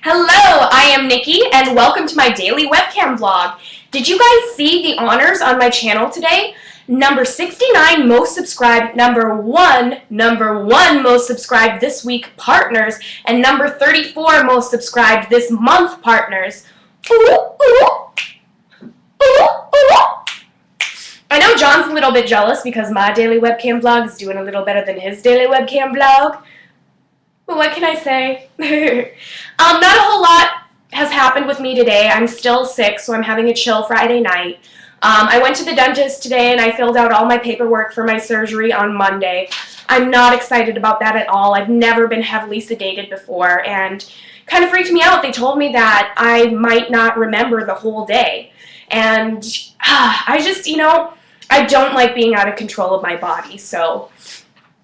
Hello, I am Nikki, and welcome to my daily webcam vlog. Did you guys see the honors on my channel today? Number 69 most subscribed, number one most subscribed this week partners, and number 34 most subscribed this month partners. I know John's a little bit jealous because my daily webcam vlog is doing a little better than his daily webcam vlog. But what can I say? Not a whole lot has happened with me today. I'm still sick, so I'm having a chill Friday night. I went to the dentist today and I filled out all my paperwork for my surgery on Monday. I'm not excited about that at all. I've never been heavily sedated before and kind of freaked me out. They told me that I might not remember the whole day. And I just, I don't like being out of control of my body, so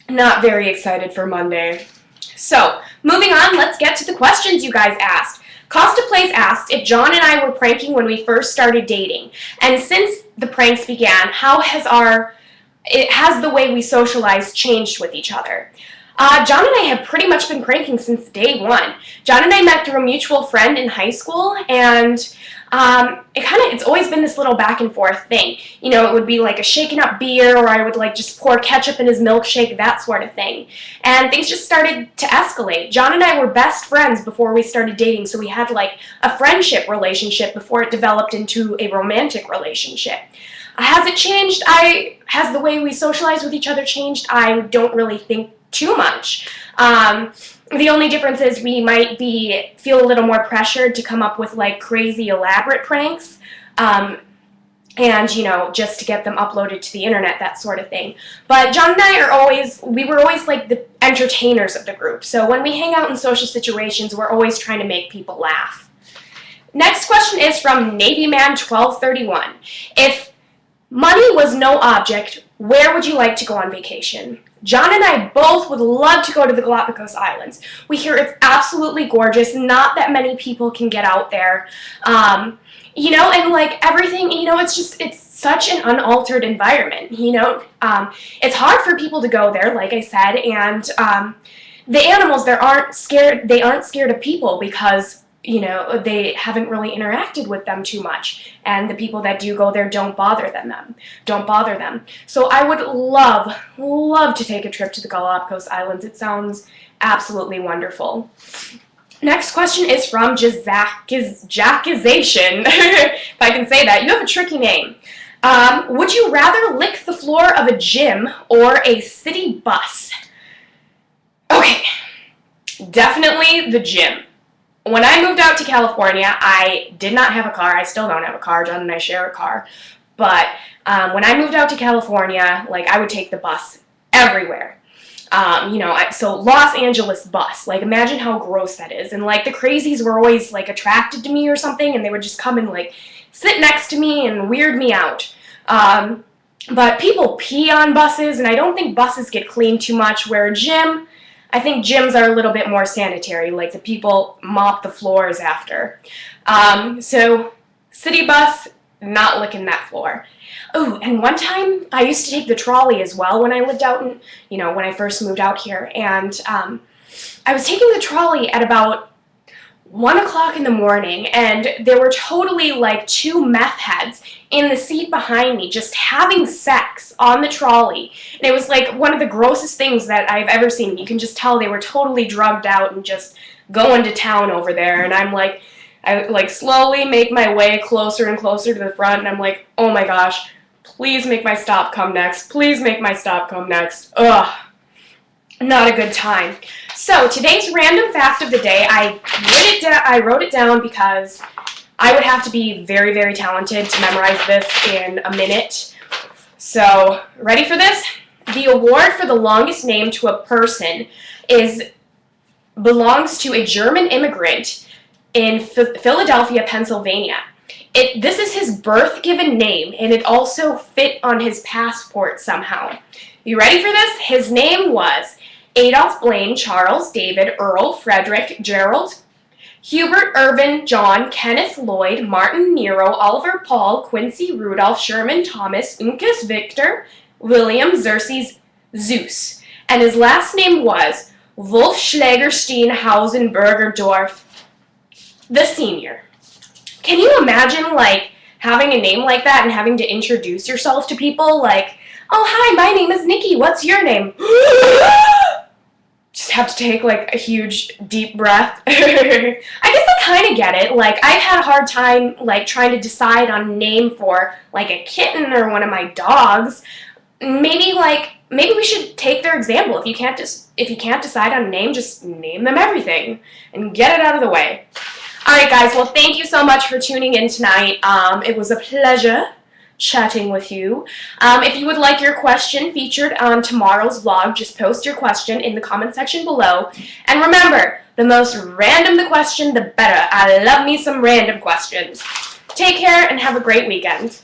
not very excited for Monday. So, moving on, let's get to the questions you guys asked. Kostplays asked if John and I were pranking when we first started dating. And since the pranks began, how has the way we socialize changed with each other? John and I have pretty much been pranking since day one. John and I met through a mutual friend in high school, and it's always been this little back and forth thing. It would be like a shaken up beer, or I would just pour ketchup in his milkshake, that sort of thing. And things just started to escalate. John and I were best friends before we started dating, so we had a friendship relationship before it developed into a romantic relationship. Has it changed? Has the way we socialize with each other changed? I don't really think too much. The only difference is we might feel a little more pressured to come up with crazy elaborate pranks, and just to get them uploaded to the internet, that sort of thing. But John and I we were always the entertainers of the group. So when we hang out in social situations, we're always trying to make people laugh. Next question is from NavyMan1231. If money was no object, where would you like to go on vacation? John and I both would love to go to the Galapagos Islands. We hear it's absolutely gorgeous. Not that many people can get out there. And everything, it's such an unaltered environment, It's hard for people to go there, like I said, and the animals there aren't scared of people because they haven't really interacted with them too much, and the people that do go there don't bother them. So I would love to take a trip to the Galapagos Islands. It sounds absolutely wonderful. Next question is from Jakkization. If I can say that. You have a tricky name. Would you rather lick the floor of a gym or a city bus? Okay, definitely the gym. When I moved out to California, I did not have a car. I still don't have a car. John and I share a car. But when I moved out to California, I would take the bus everywhere. So Los Angeles bus. Imagine how gross that is. And the crazies were always attracted to me or something, and they would just come and sit next to me and weird me out. But people pee on buses, and I don't think buses get cleaned too much. Where a gym, I think gyms are a little bit more sanitary, the people mop the floors after. So city bus, not licking that floor. Oh, and one time I used to take the trolley as well when I lived out when I first moved out here, and I was taking the trolley at about 1 o'clock in the morning, and there were totally two meth heads in the seat behind me just having sex on the trolley. And it was one of the grossest things that I've ever seen. You can just tell they were totally drugged out and just going to town over there. And I'm I slowly make my way closer and closer to the front, and I'm oh my gosh, please make my stop come next. Please make my stop come next. Ugh. Not a good time. So today's random fact of the day, I wrote it down because I would have to be very, very talented to memorize this in a minute. So, ready for this? The award for the longest name to a person belongs to a German immigrant in Philadelphia, Pennsylvania. This is his birth-given name, and it also fit on his passport somehow. You ready for this? His name was Adolf Blaine, Charles, David, Earl, Frederick, Gerald, Hubert, Irvin, John, Kenneth, Lloyd, Martin, Nero, Oliver, Paul, Quincy, Rudolph, Sherman, Thomas, Uncas, Victor, William, Xerxes, Zeus. And his last name was Wolfschlagerstein Hausenbergerdorf the senior. Can you imagine, like, having a name like that and having to introduce yourself to people? Like, oh, hi, my name is Nikki. What's your name? Just have to take, like, a huge, deep breath. I guess I kind of get it. Like, I've had a hard time, like, trying to decide on a name for, like, a kitten or one of my dogs. Maybe we should take their example. If you can't decide on a name, just name them everything and get it out of the way. Alright guys, well thank you so much for tuning in tonight. It was a pleasure chatting with you. If you would like your question featured on tomorrow's vlog, just post your question in the comment section below. And remember, the most random the question, the better. I love me some random questions. Take care and have a great weekend.